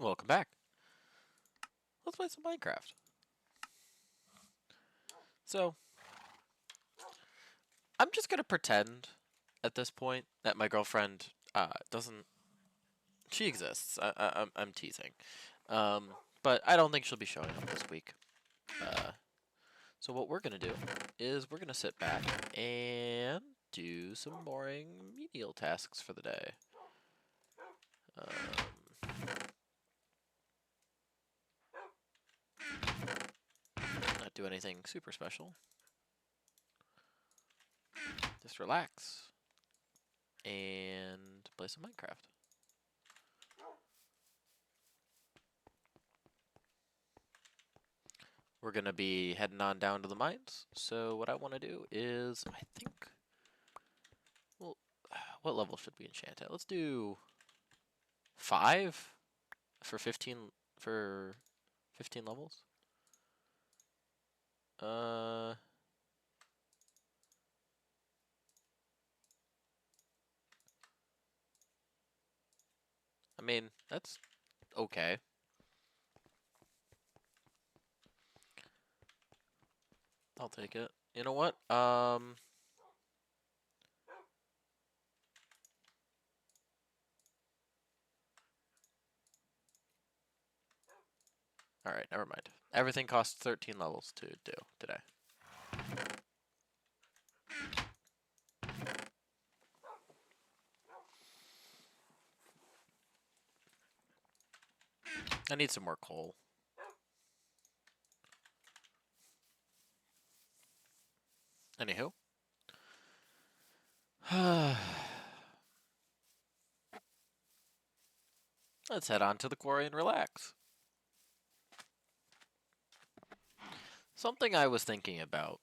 Welcome back. Let's play some Minecraft. So, I'm just gonna pretend at this point that my girlfriend doesn't. She exists. I'm teasing, um, but I don't think she'll be showing up this week. So what we're gonna do is we're gonna sit back and do some boring menial tasks for the day. Not do anything super special. Just relax and play some Minecraft. We're going to be heading on down to the mines. So what I want to do is, I think, well, what level should we enchant at? Let's do 5 for 15 for 15 levels. I mean, that's okay. I'll take it. You know what? Alright, never mind. Everything costs 13 levels to do today. I need some more coal. Anywho. Let's head on to the quarry and relax. Something I was thinking about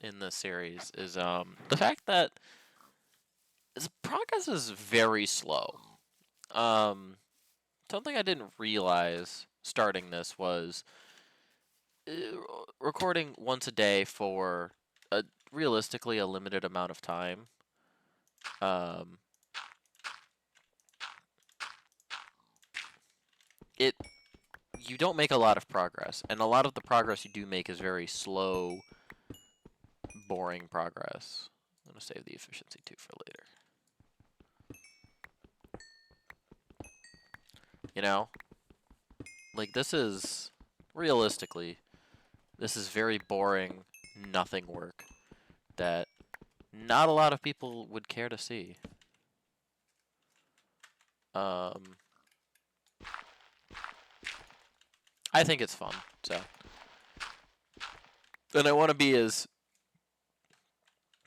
in this series is the fact that progress is very slow. Something I didn't realize starting this was recording once a day for realistically a limited amount of time. You don't make a lot of progress, and a lot of the progress you do make is very slow, boring progress. I'm gonna save the efficiency too for later. You know, like this is realistically, this is very boring, nothing work that not a lot of people would care to see. I think it's fun, so. And I want to be as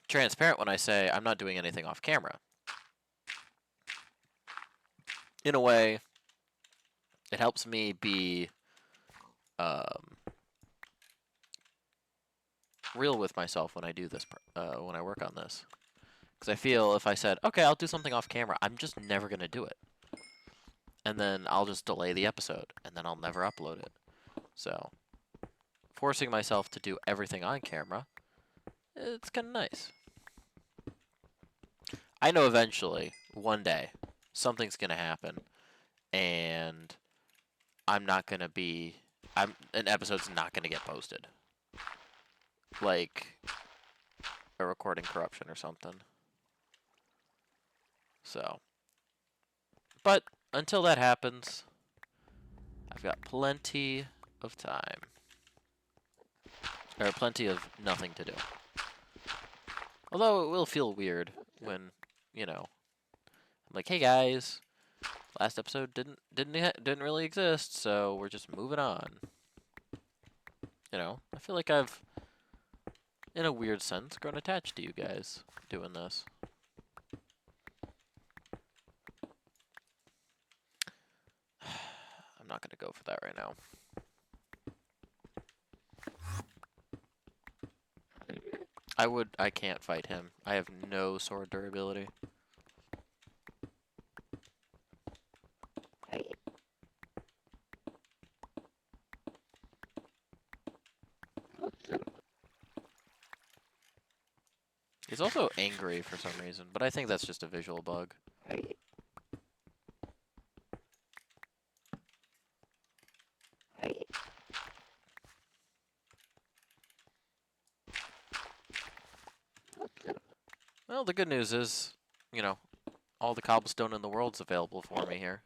transparent when I say I'm not doing anything off camera. In a way, it helps me be real with myself when I do this, when I work on this. Because I feel if I said, okay, I'll do something off camera, I'm just never going to do it. And then I'll just delay the episode, and then I'll never upload it. So, forcing myself to do everything on camera, it's kind of nice. I know eventually, one day, something's going to happen, and I'm not going to be... an episode's not going to get posted. Like a recording corruption or something. So, but until that happens, I've got plenty of time. Or plenty of nothing to do. Although it will feel weird when, you know, I'm like, hey guys, last episode didn't really exist, so we're just moving on. You know, I feel like I've, in a weird sense, grown attached to you guys doing this. I'm not gonna go for that right now. I can't fight him. I have no sword durability. He's also angry for some reason, but I think that's just a visual bug. Well, the good news is, you know, all the cobblestone in the world's available for me here.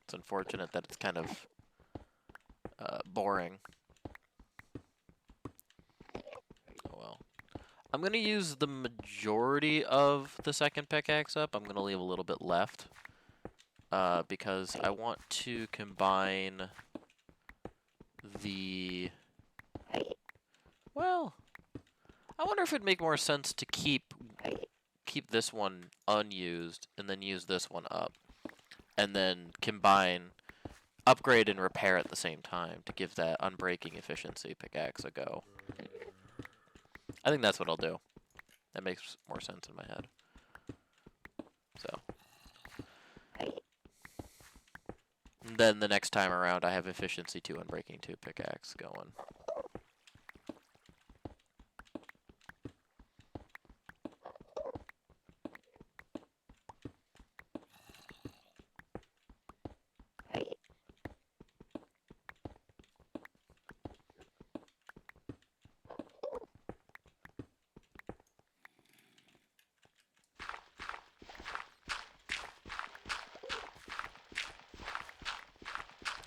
It's unfortunate that it's kind of boring. Oh well. I'm going to use the majority of the second pickaxe up. I'm going to leave a little bit left. Because I want to combine the... Well, I wonder if it'd make more sense to keep this one unused and then use this one up. And then combine, upgrade and repair at the same time to give that unbreaking efficiency pickaxe a go. I think that's what I'll do. That makes more sense in my head. So. And then the next time around I have efficiency 2 and breaking 2 pickaxe going.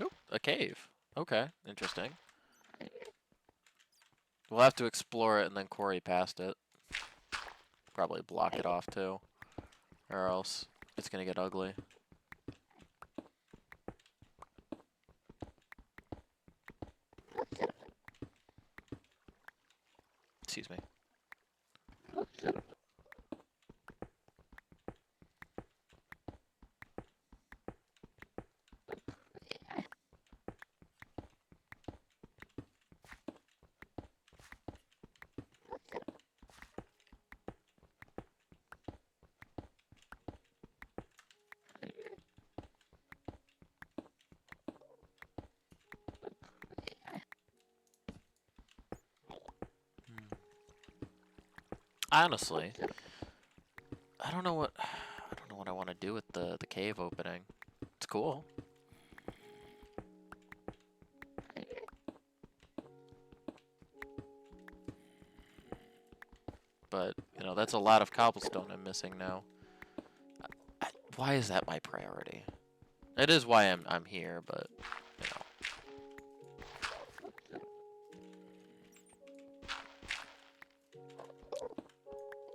Oop, a cave. Okay, interesting. We'll have to explore it and then quarry past it. Probably block it off too. Or else it's gonna get ugly. Excuse me. Honestly, I don't know what I want to do with the cave opening. It's cool. But, you know, that's a lot of cobblestone I'm missing now. Why is that my priority? It is why I'm here, but you know.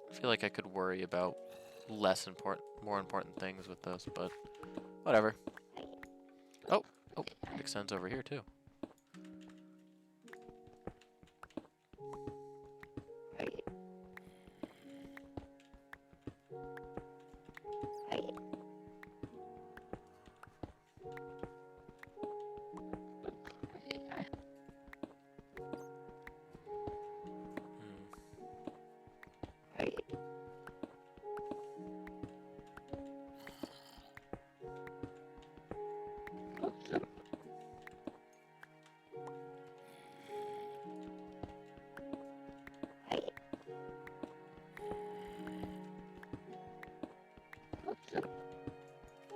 I feel like I could worry about more important things with this, but whatever. Oh, it extends over here too.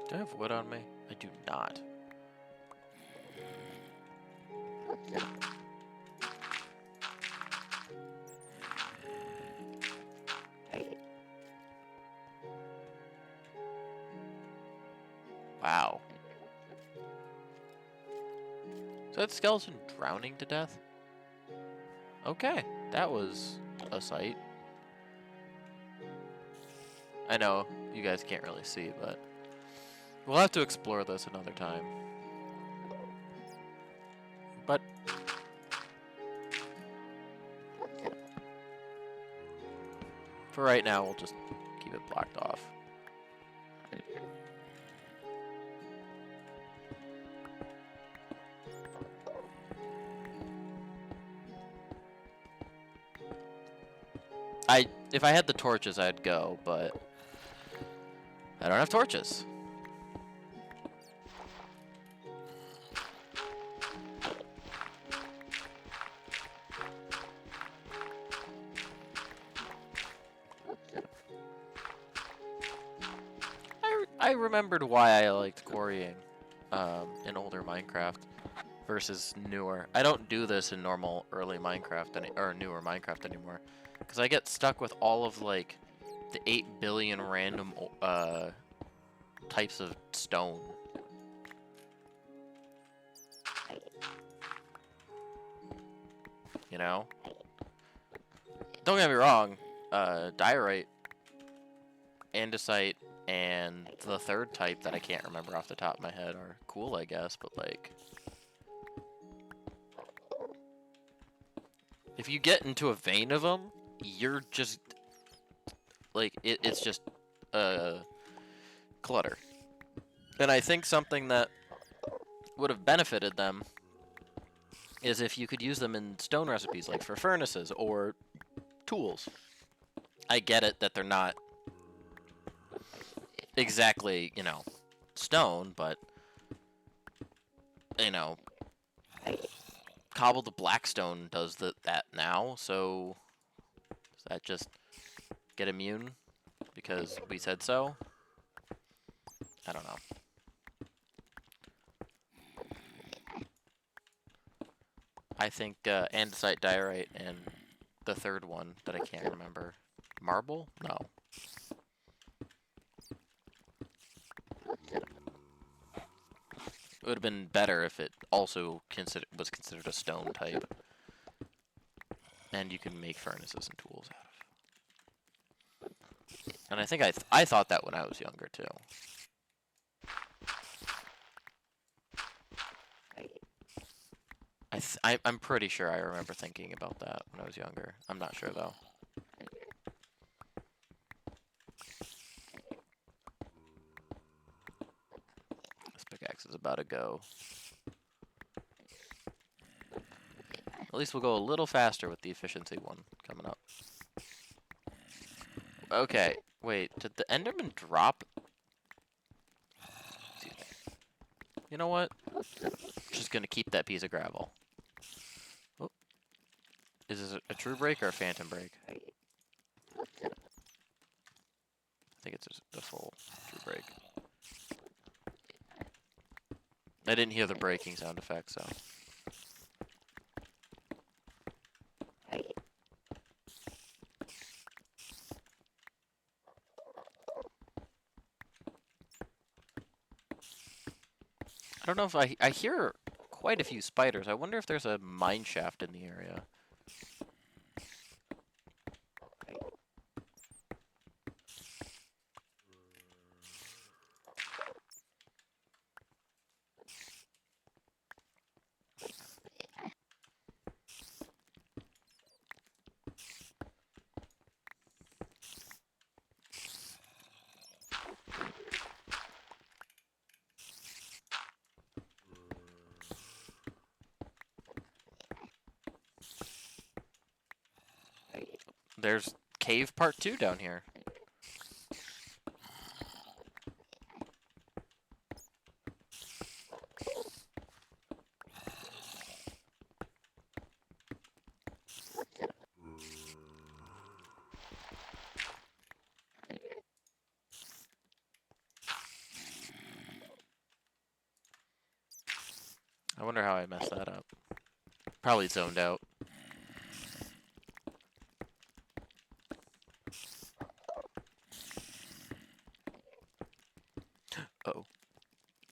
Do I have wood on me? I do not. Wow. So that skeleton drowning to death? Okay, that was a sight. I know you guys can't really see, but we'll have to explore this another time. But for right now, we'll just keep it blocked off. If I had the torches, I'd go, but I don't have torches. I remembered why I liked quarrying in older Minecraft. versus newer. I don't do this in normal early Minecraft or newer Minecraft anymore, because I get stuck with all of like the 8 billion random types of stone. You know? Don't get me wrong, diorite, andesite, and the third type that I can't remember off the top of my head are cool, I guess, but like, if you get into a vein of them, you're just like it's just clutter. And I think something that would have benefited them is if you could use them in stone recipes, like for furnaces or tools. I get it that they're not exactly, you know, stone, but, you know, cobbled blackstone does that now, so does that just get immune because we said so? I don't know. I think andesite, diorite, and the third one that I can't remember. Marble? No. It would have been better if it also was considered a stone type. And you can make furnaces and tools out of. And I think I thought that when I was younger too. I'm pretty sure I remember thinking about that when I was younger. I'm not sure though. This pickaxe is about to go. At least we'll go a little faster with the efficiency one coming up. Okay, wait, did the Enderman drop? You know what? Just gonna keep that piece of gravel. Oh. Is this a true break or a phantom break? I think it's a full true break. I didn't hear the breaking sound effect, so. I don't know if I hear quite a few spiders. I wonder if there's a mine shaft in the area. There's cave part 2 down here. I wonder how I messed that up. Probably zoned out. Oh.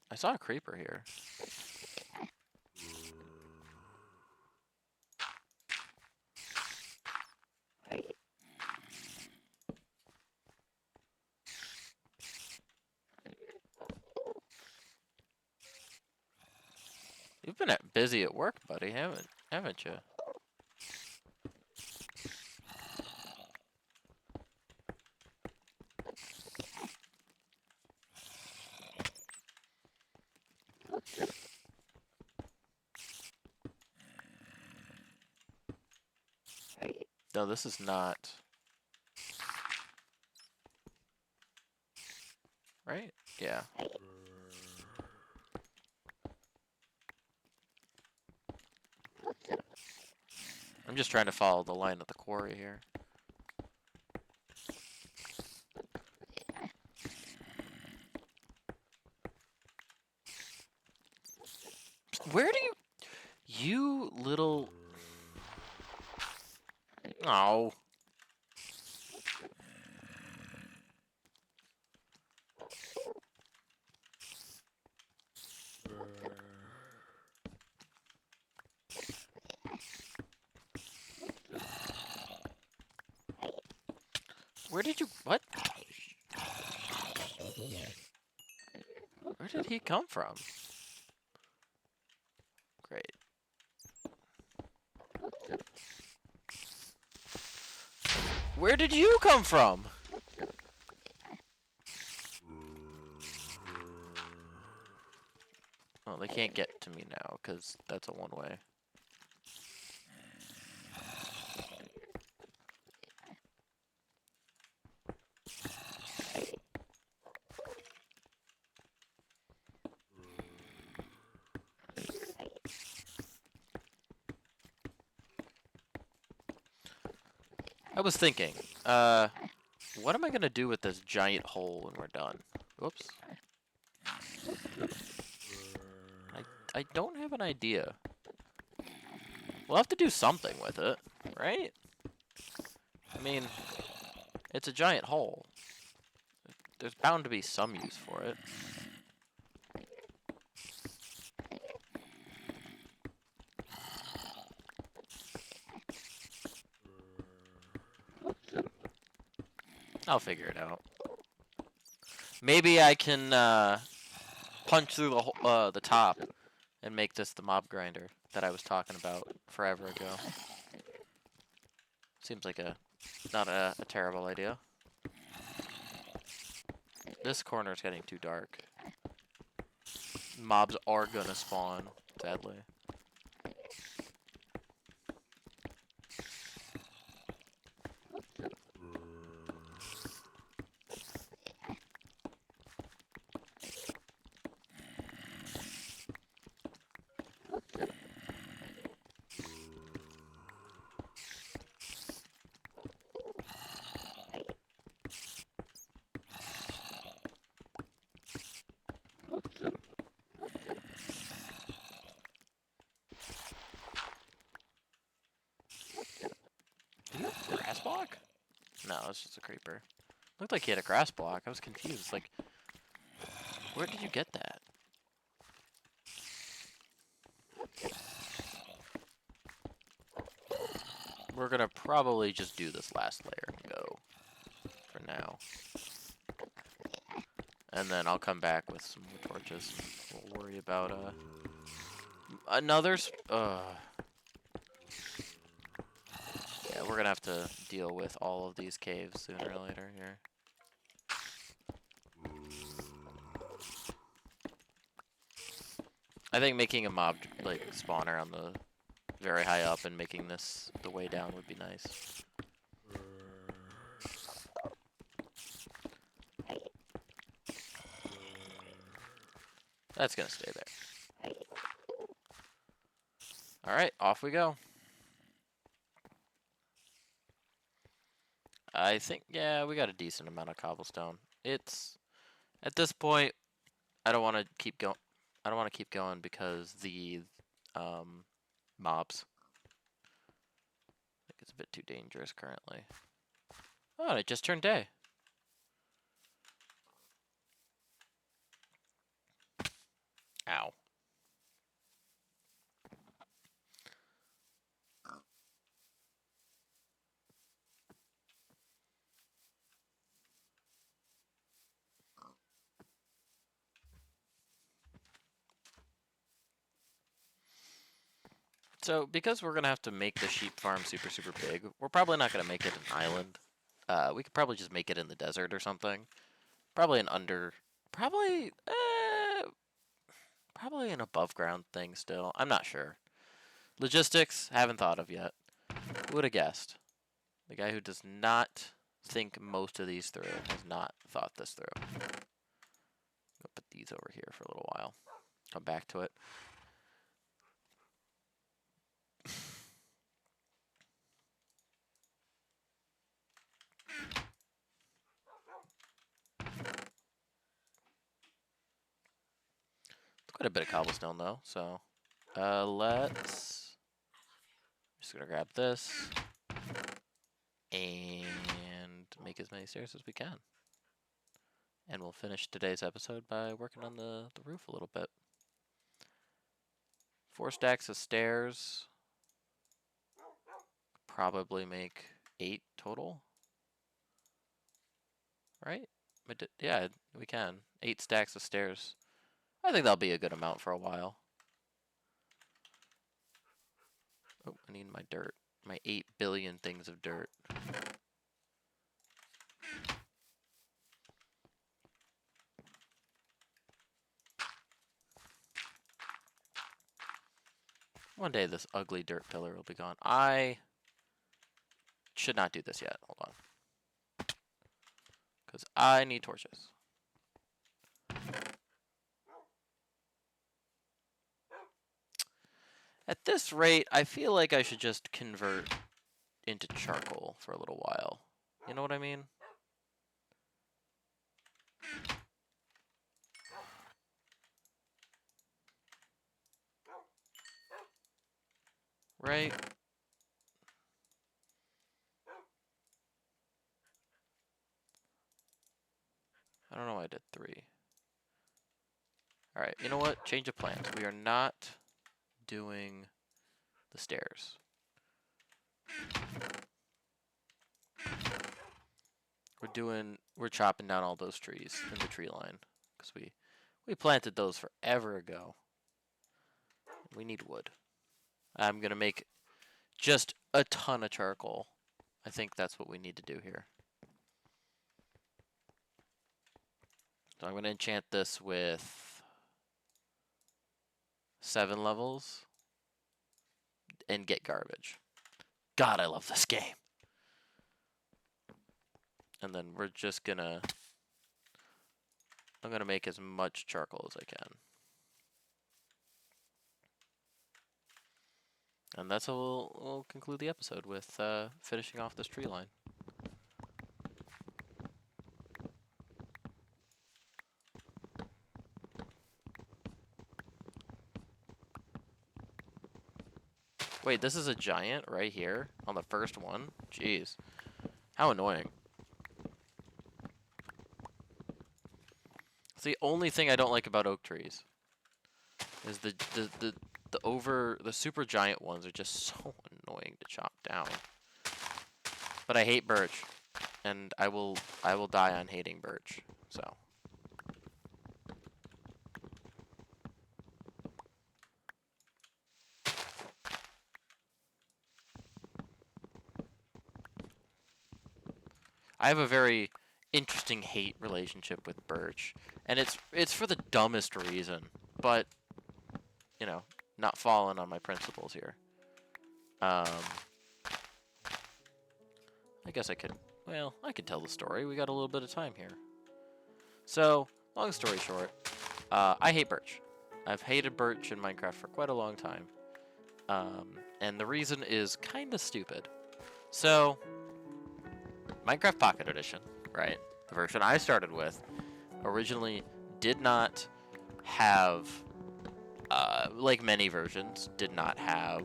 I saw a creeper here. You've been busy at work, buddy, haven't you? No, this is not. Right? Yeah. I'm just trying to follow the line of the quarry here. Where do you... You little... Oh. Where did you... What? Where did he come from? Great. Where did you come from? Oh, they can't get to me now, because that's a one-way. I was thinking, what am I gonna do with this giant hole when we're done? Whoops. I don't have an idea. We'll have to do something with it, right? I mean, it's a giant hole. There's bound to be some use for it. I'll figure it out. Maybe I can punch through the top and make this the mob grinder that I was talking about forever ago. Seems like not a terrible idea. This corner is getting too dark. Mobs are gonna spawn, sadly. Grass block? No, it's just a creeper. Looked like he had a grass block. I was confused. Like, where did you get that? We're gonna probably just do this last layer and go for now. And then I'll come back with some more torches. We'll worry about another. Yeah, we're gonna have to deal with all of these caves sooner or later here. I think making a mob like spawner on the very high up and making this the way down would be nice. That's gonna stay there. Alright, off we go. I think, yeah, we got a decent amount of cobblestone. It's, at this point, I don't want to keep going. I don't want to keep going because the mobs. I think it's a bit too dangerous currently. Oh, and it just turned day. Ow. So, because we're going to have to make the sheep farm super, super big, we're probably not going to make it an island. We could probably just make it in the desert or something. Probably probably an above ground thing still. I'm not sure. Logistics, haven't thought of yet. Who would have guessed? The guy who does not think most of these through has not thought this through. I'll put these over here for a little while. Come back to it. Quite a bit of cobblestone though, so Let's just gonna grab this and make as many stairs as we can. And we'll finish today's episode by working on the roof a little bit. 4 stacks of stairs. Probably make 8 total. Right? Yeah, we can. 8 stacks of stairs. I think that'll be a good amount for a while. Oh, I need my dirt. My 8 billion things of dirt. One day this ugly dirt pillar will be gone. I should not do this yet. Hold on. Because I need torches. At this rate, I feel like I should just convert into charcoal for a little while. You know what I mean? Right? I don't know why I did 3. Alright, you know what? Change of plans. We are not doing the stairs. We're chopping down all those trees in the tree line. Because we planted those forever ago. We need wood. I'm going to make just a ton of charcoal. I think that's what we need to do here. So I'm going to enchant this with 7 levels and get garbage. God, I love this game. And then we're just going to... I'm going to make as much charcoal as I can. And that's how we'll conclude the episode with finishing off this tree line. Wait, this is a giant right here on the first one? Jeez. How annoying. It's the only thing I don't like about oak trees. Is the super giant ones are just so annoying to chop down. But I hate birch. And I will die on hating birch. So I have a very interesting hate relationship with birch, and it's for the dumbest reason, but you know, not falling on my principles here. I guess I could tell the story. We got a little bit of time here. So, long story short, I hate birch. I've hated birch in Minecraft for quite a long time. And the reason is kind of stupid. So, Minecraft Pocket Edition, right? The version I started with originally did not have, like many versions, did not have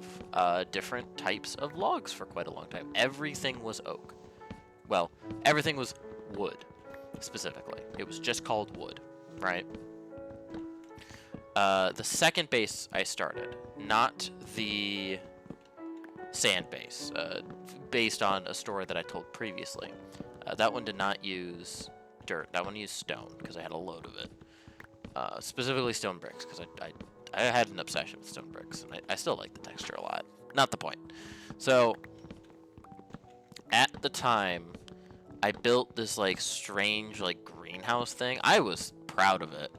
different types of logs for quite a long time. Everything was oak. Well, everything was wood, specifically. It was just called wood, right? The second base I started, not the sand base, based on a story that I told previously. That one did not use dirt. That one used stone, because I had a load of it. Specifically stone bricks, because I had an obsession with stone bricks, and I still like the texture a lot. Not the point. So, at the time, I built this, like, strange, like, greenhouse thing. I was proud of it.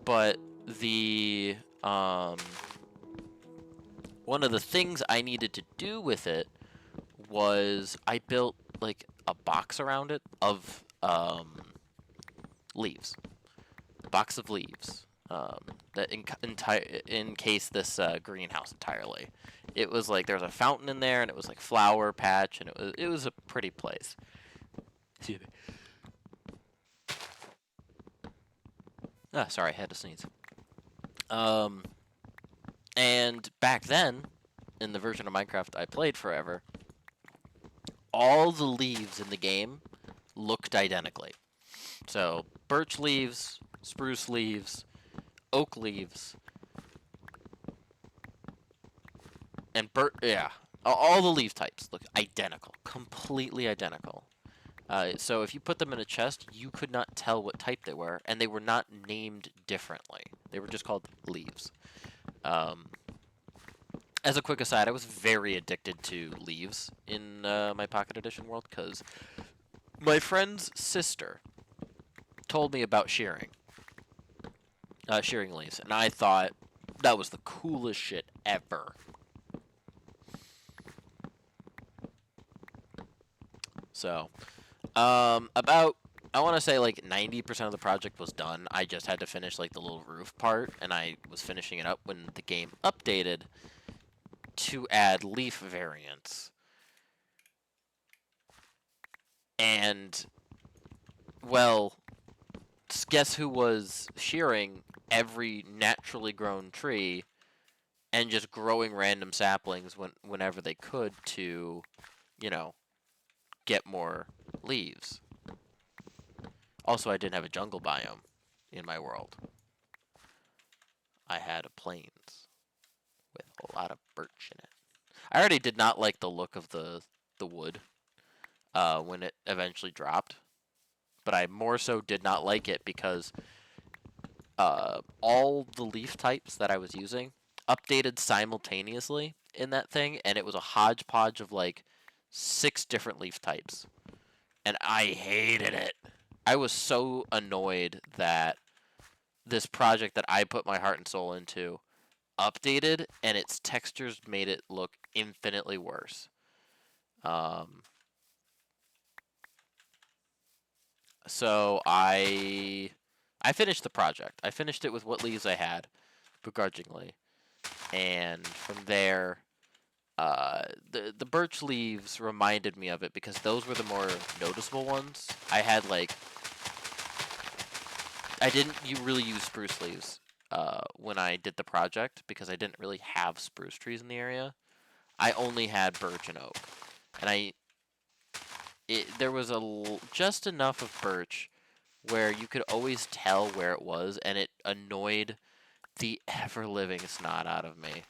But the, one of the things I needed to do with it was I built, like, a box around it of, leaves. A box of leaves. That encased this greenhouse entirely. It was like there was a fountain in there, and it was like flower patch, and it was a pretty place. Excuse me. Sorry, I had to sneeze. And back then, in the version of Minecraft I played forever, all the leaves in the game looked identically. So birch leaves, spruce leaves, oak leaves, and yeah, all the leaf types look identical, completely identical. So if you put them in a chest, you could not tell what type they were, and they were not named differently. They were just called leaves. Um, as a quick aside, I was very addicted to leaves in my Pocket Edition world because my friend's sister told me about shearing leaves, and I thought that was the coolest shit ever. So, about I want to say like 90% of the project was done. I just had to finish like the little roof part, and I was finishing it up when the game updated to add leaf variants. And well, guess who was shearing every naturally grown tree and just growing random saplings whenever they could to, you know, get more leaves. Also, I didn't have a jungle biome in my world. I had a plains with a lot of birch in it. I already did not like the look of the wood when it eventually dropped, but I more so did not like it because all the leaf types that I was using updated simultaneously in that thing, and it was a hodgepodge of like 6 different leaf types, and I hated it. I was so annoyed that this project that I put my heart and soul into updated, and its textures made it look infinitely worse. Um, so I finished the project. I finished it with what leaves I had, begrudgingly, and from there, the birch leaves reminded me of it because those were the more noticeable ones. I didn't really use spruce leaves when I did the project because I didn't really have spruce trees in the area. I only had birch and oak, and there was just enough of birch where you could always tell where it was, and it annoyed the ever living snot out of me.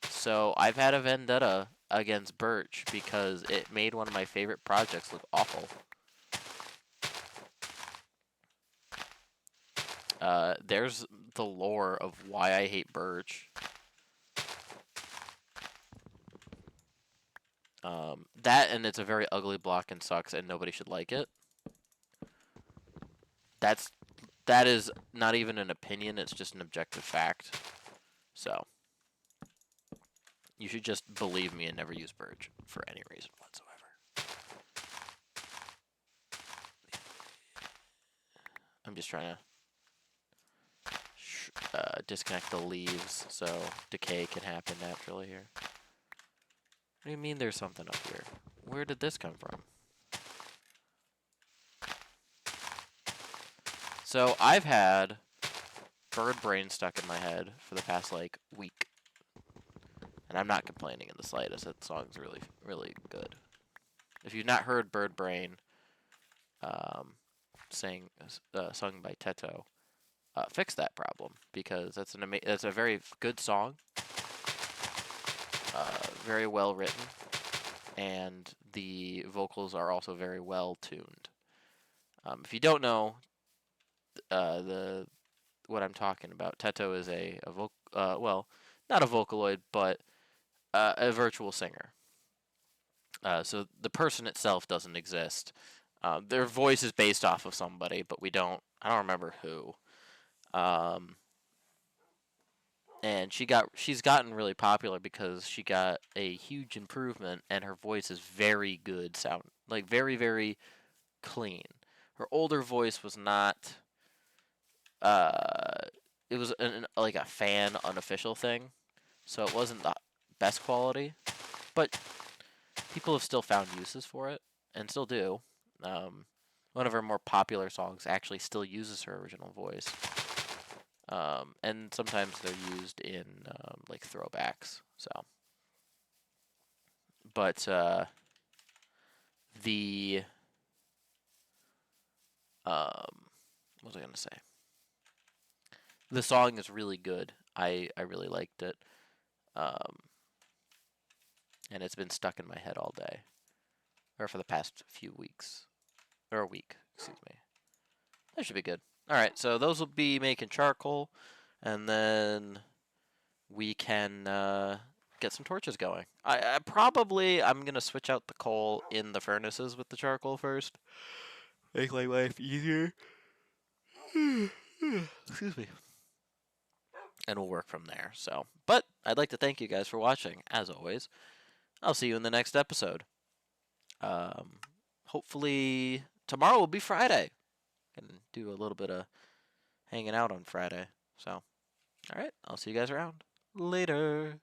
So I've had a vendetta against birch because it made one of my favorite projects look awful. There's the lore of why I hate birch. That and it's a very ugly block and sucks, and nobody should like it. That's that is not even an opinion; it's just an objective fact. So you should just believe me and never use birch for any reason whatsoever. I'm just trying to disconnect the leaves so decay can happen naturally here. What do you mean there's something up here? Where did this come from? So I've had bird brain stuck in my head for the past like week, and I'm not complaining in the slightest. That song's really, really good. If you've not heard Bird Brain, um, sung by Teto, fix that problem because that's a very good song, very well written, and the vocals are also very well tuned. If you don't know the what I'm talking about, Teto is well, not a Vocaloid, but a virtual singer. So the person itself doesn't exist. Their voice is based off of somebody, but I don't remember who. Um, and she's gotten really popular because she got a huge improvement, and her voice is very good sound, like very very clean. Her older voice was not. Uh, it was like a fan unofficial thing, so it wasn't the best quality, but people have still found uses for it and still do. Um, One of her more popular songs actually still uses her original voice. And sometimes they're used in like throwbacks. So, but the what was I gonna say? The song is really good. I really liked it. Um, and it's been stuck in my head all day, or for the past few weeks, or a week. Excuse me. That should be good. All right, so those will be making charcoal, and then we can get some torches going. I'm gonna switch out the coal in the furnaces with the charcoal first. Make my life easier. Excuse me. And we'll work from there. So, but I'd like to thank you guys for watching. As always, I'll see you in the next episode. Um, hopefully tomorrow will be Friday. Can do a little bit of hanging out on Friday. So, all right, I'll see you guys around. Later.